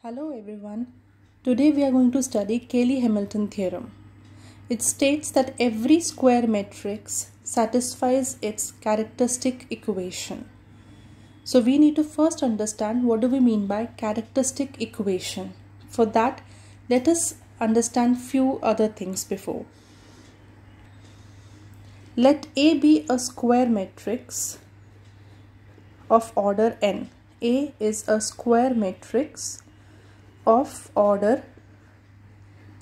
Hello everyone. Today we are going to study Cayley-Hamilton theorem. It states that every square matrix satisfies its characteristic equation. So we need to first understand what do we mean by characteristic equation. For that, let us understand few other things before. Let A be a square matrix of order n. A is a square matrix of order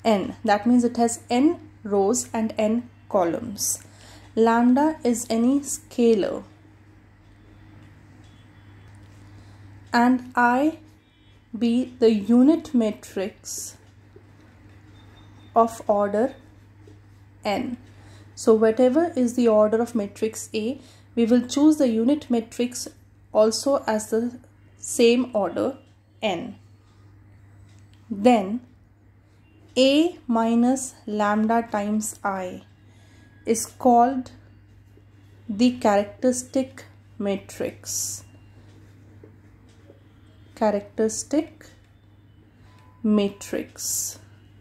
n. That means it has n rows and n columns. Lambda is any scalar and I be the unit matrix of order n. So whatever is the order of matrix A, we will choose the unit matrix also as the same order n. Then A minus lambda times I is called the characteristic matrix. Characteristic matrix.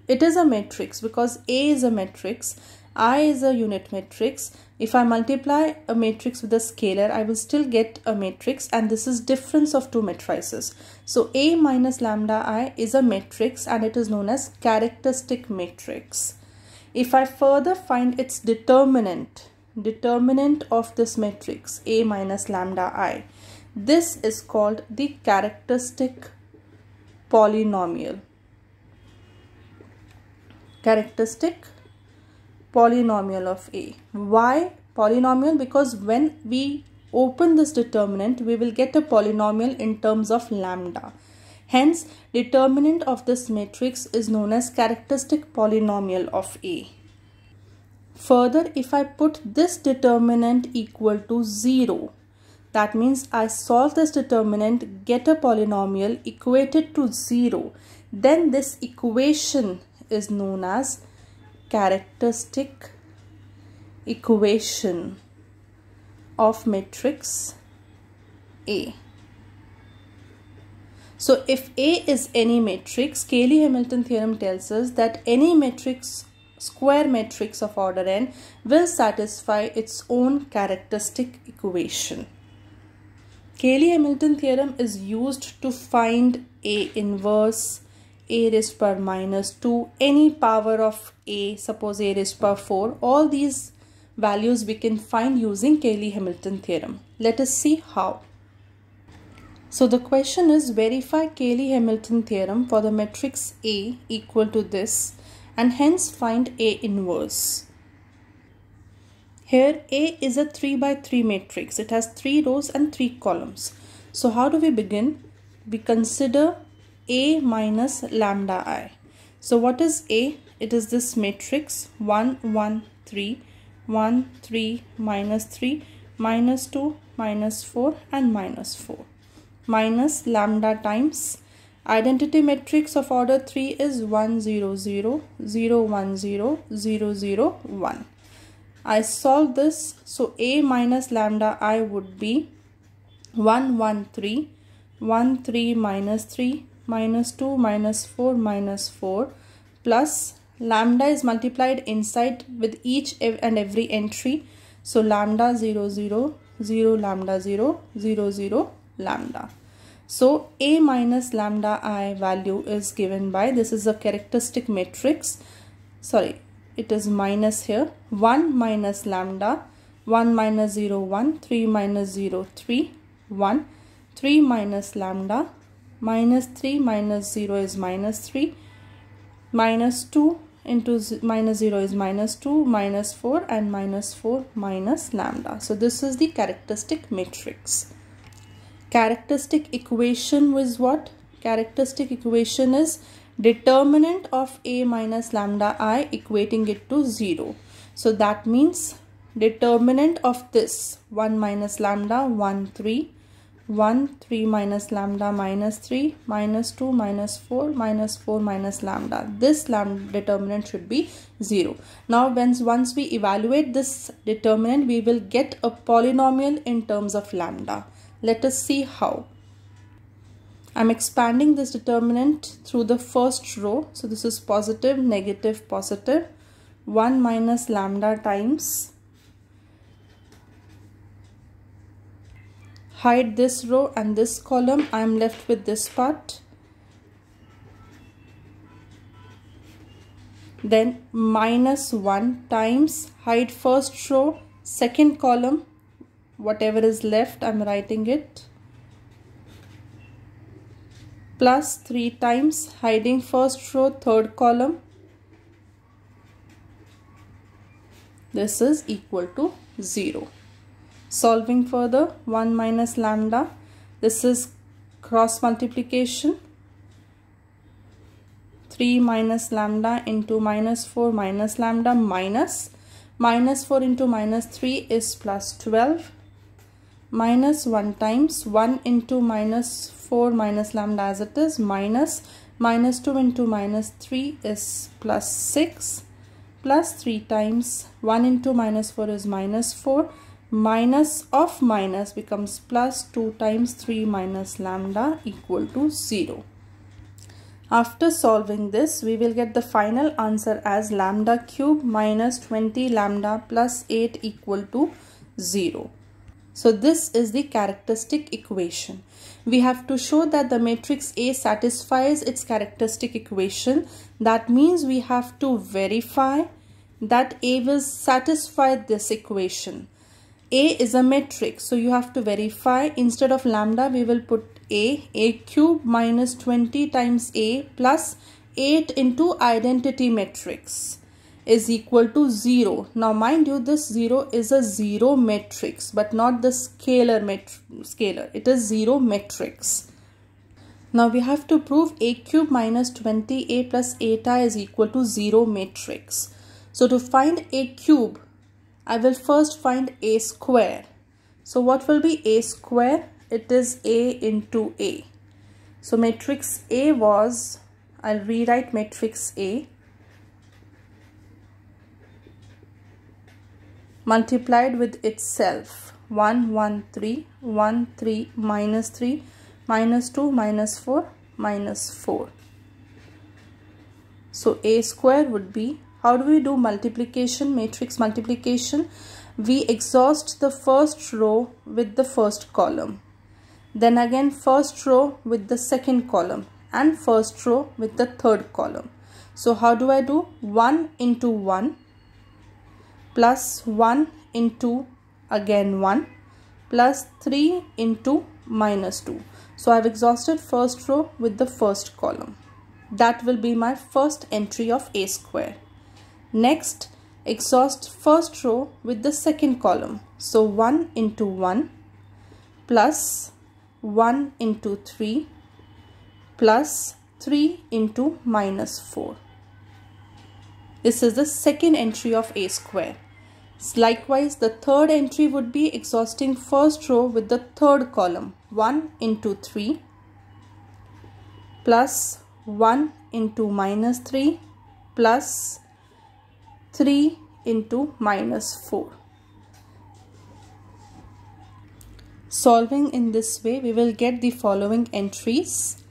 It is a matrix because A is a matrix, I is a unit matrix. If I multiply a matrix with a scalar, I will still get a matrix, and this is difference of two matrices. So A minus lambda I is a matrix and it is known as characteristic matrix. If I further find its determinant of this matrix A minus lambda I, this is called the characteristic polynomial. Characteristic polynomial of A. Why polynomial? Because when we open this determinant, we will get a polynomial in terms of lambda. Hence, determinant of this matrix is known as characteristic polynomial of A. Further, if I put this determinant equal to 0, that means I solve this determinant, get a polynomial equated to 0, then this equation is known as characteristic equation of matrix A. So if A is any matrix, Cayley-Hamilton theorem tells us that any matrix, square matrix of order n, will satisfy its own characteristic equation. Cayley-Hamilton theorem is used to find A inverse, A raised power minus 2, any power of A, suppose A raised power 4. All these values we can find using Cayley-Hamilton theorem. Let us see how. So the question is, verify Cayley-Hamilton theorem for the matrix A equal to this and hence find A inverse. Here A is a 3 by 3 matrix. It has 3 rows and 3 columns. So how do we begin? We consider A minus lambda I. So what is A? It is this matrix 1, 1, 3, 1, 3, minus 3, minus 2, minus 4 and minus 4. Minus lambda times identity matrix of order 3 is 1, 0, 0, 0, 1, 0, 0, 0, 1. I solve this. So A minus lambda I would be 1, 1, 3, 1, 3, minus 3, minus 2, minus 4, minus 4, plus lambda is multiplied inside with each and every entry. So lambda 0, 0, 0, lambda 0, 0, 0, lambda. So A minus lambda I value is given by, this is a characteristic matrix. Sorry, it is minus here. 1 minus lambda, 1 minus 0, 1, 3 minus 0, 3, 1, 3 minus lambda, minus 3 minus 0 is minus 3, minus 2 into minus 0 is minus 2, minus 4 and minus 4 minus lambda. So this is the characteristic matrix. Characteristic equation was what? Characteristic equation is determinant of A minus lambda I equating it to 0. So that means determinant of this 1 minus lambda 1, 3, 1, 3 minus lambda minus 3, minus 2, minus 4, minus 4 minus lambda. This lambda determinant should be 0. Now once we evaluate this determinant, we will get a polynomial in terms of lambda. Let us see how. I'm expanding this determinant through the first row. So this is positive, negative, positive. 1 minus lambda times. Hide this row and this column. I'm left with this part. Then minus 1 times, hide first row, second column, whatever is left, I'm writing it. Plus 3 times, hiding first row, third column. This is equal to 0. Solving further, 1 minus lambda. This is cross multiplication. 3 minus lambda into minus 4 minus lambda minus 4 into minus 3 is plus 12. Minus 1 times 1 into minus 4 minus lambda as it is minus 2 into minus 3 is plus 6 plus 3 times 1 into minus 4 is minus 4. Minus of minus becomes plus 2 times 3 minus lambda equal to 0. After solving this, we will get the final answer as lambda cube minus 20 lambda plus 8 equal to 0. So this is the characteristic equation. We have to show that the matrix A satisfies its characteristic equation. That means we have to verify that A will satisfy this equation. A is a matrix, so you have to verify. Instead of lambda, we will put A cube minus 20 times A plus 8 into identity matrix is equal to 0. Now mind you, this 0 is a 0 matrix, but not the scalar. It is 0 matrix. Now we have to prove A cube minus 20A plus 8I is equal to 0 matrix. So to find A cube, I will first find A square. So what will be A square? It is A into A. So matrix A was, I'll rewrite matrix A, multiplied with itself. 1, 1, 3, 1, 3, minus 3, minus 2, minus 4, minus 4. So A square would be, how do we do multiplication, matrix multiplication? We exhaust the first row with the first column. Then again first row with the second column and first row with the third column. So how do I do? 1 into 1 plus 1 into again 1 plus 3 into minus 2. So I have exhausted first row with the first column. That will be my first entry of A square. Next, exhaust first row with the second column. So 1 into 1 plus 1 into 3 plus 3 into minus 4. This is the second entry of A square. Likewise, the third entry would be exhausting first row with the third column. 1 into 3 plus 1 into minus 3 plus 3 into minus 4. Solving in this way, we will get the following entries,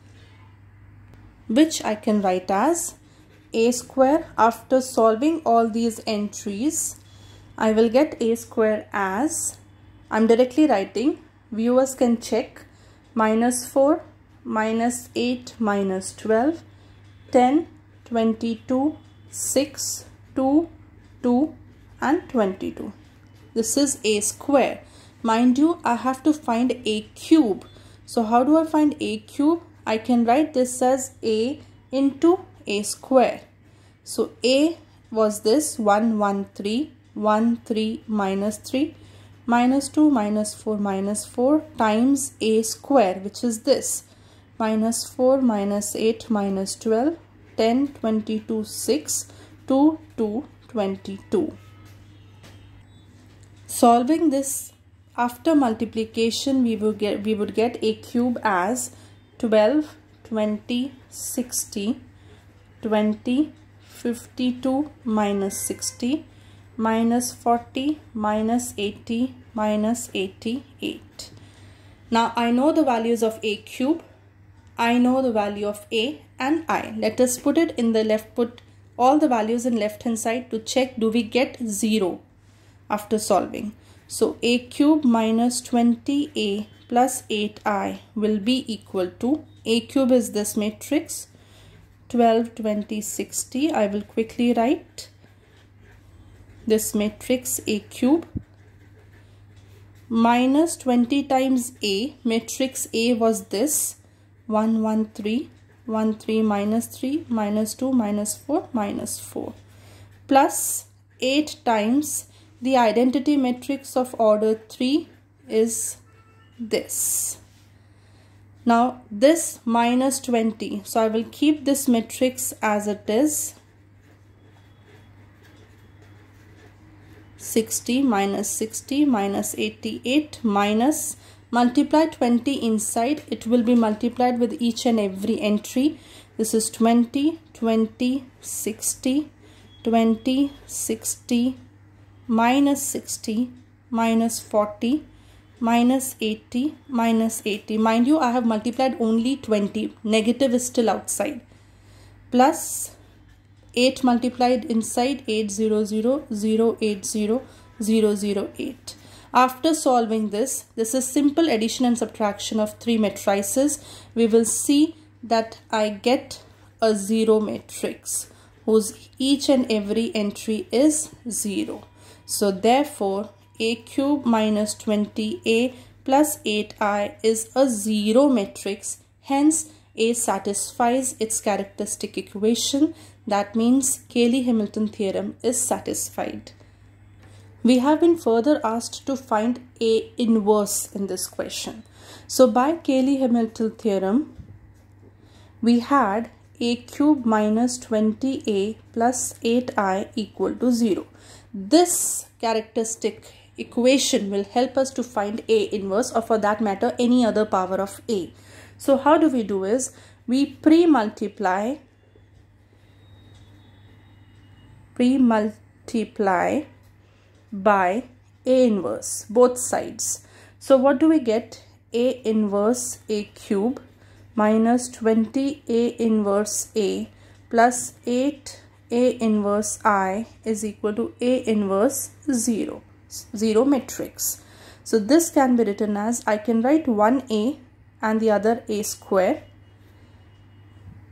which I can write as A square. After solving all these entries, I will get A square as, I'm directly writing, viewers can check, minus 4, minus 8, minus 12, 10, 22, 6, 2, 2 and 22. This is A square. Mind you, I have to find A cube. So how do I find A cube? I can write this as A into A square. So A was this 1, 1, 3, 1, 3, minus 3, minus 2, minus 4, minus 4 times A square, which is this, minus 4, minus 8, minus 12, 10, 22, 6, 2, 2, 22. Solving this after multiplication, we would get A cube as 12, 20, 60, 20, 52, minus 60, minus 40, minus 80, minus 88. Now I know the values of A cube. I know the value of A and I. Let us put it in the left, put all the values in left hand side to check do we get 0 after solving. So A cube minus 20A plus 8I will be equal to, A cube is this matrix, 12, 20, 60. I will quickly write this matrix A cube minus 20 times A, matrix A was this, 1, 1, 3, 1, 3, minus 3, minus 2, minus 4, minus 4, plus 8 times the identity matrix of order 3 is this. Now this minus 20, so I will keep this matrix as it is, 60 minus 88 minus, multiply 20 inside, it will be multiplied with each and every entry. This is 20, 20, 60, 20, 60, minus 60, minus 40, minus 80, minus 80. Mind you, I have multiplied only 20. Negative is still outside. Plus 8 multiplied inside, 800, 080, 008. After solving this is simple addition and subtraction of 3 matrices. We will see that I get a 0 matrix whose each and every entry is 0. So therefore, A cube minus 20A plus 8I is a 0 matrix. Hence, A satisfies its characteristic equation. That means Cayley-Hamilton theorem is satisfied. We have been further asked to find A inverse in this question. So by Cayley-Hamilton theorem, we had A cube minus 20A plus 8I equal to 0. This characteristic equation will help us to find A inverse, or for that matter any other power of A. So how do we do is, we pre-multiply by A inverse, both sides. So what do we get? A inverse A cube minus 20 A inverse A plus 8 A inverse I is equal to A inverse 0, 0 matrix. So this can be written as, I can write one A and the other A square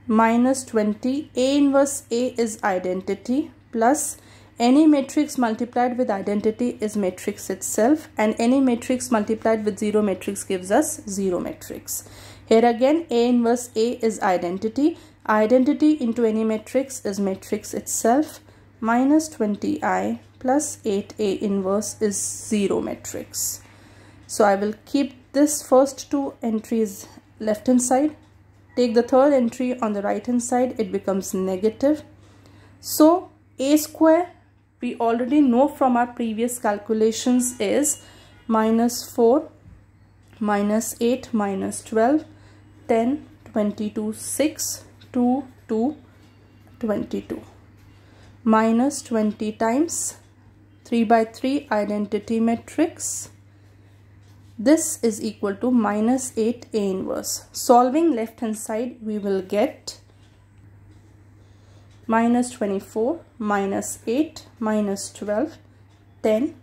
minus 20. A inverse A is identity plus any matrix multiplied with identity is matrix itself, and any matrix multiplied with 0 matrix gives us 0 matrix. Here again A inverse A is identity. Identity into any matrix is matrix itself, minus 20I plus 8A inverse is 0 matrix. So I will keep this first 2 entries left hand side, take the third entry on the right hand side, it becomes negative. So A square, we already know from our previous calculations, is minus 4, minus 8, minus 12, 10, 22, 6, 2, 2, 22. Minus 20 times 3 by 3 identity matrix. This is equal to minus 8 A inverse. Solving left hand side, we will get minus 24, minus 8, minus 12, 10,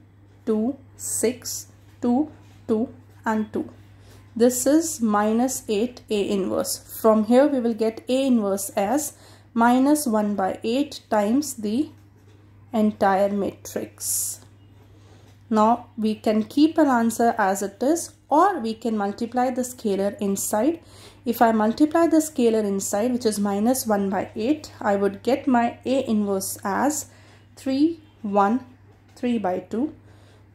2, 6, 2, 2 and 2. This is minus 8 A inverse. From here we will get A inverse as minus 1 by 8 times the entire matrix. Now we can keep an answer as it is, or we can multiply the scalar inside. If I multiply the scalar inside, which is minus 1 by 8, I would get my A inverse as 3, 1, 3 by 2,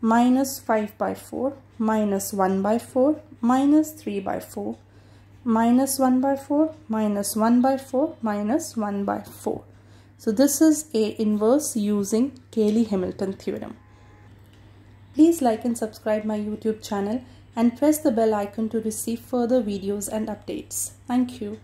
minus 5 by 4, minus 1 by 4, minus 3 by 4, minus 1 by 4, minus 1 by 4, minus 1 by 4. So this is A inverse using Cayley-Hamilton theorem. Please like and subscribe my YouTube channel and press the bell icon to receive further videos and updates. Thank you.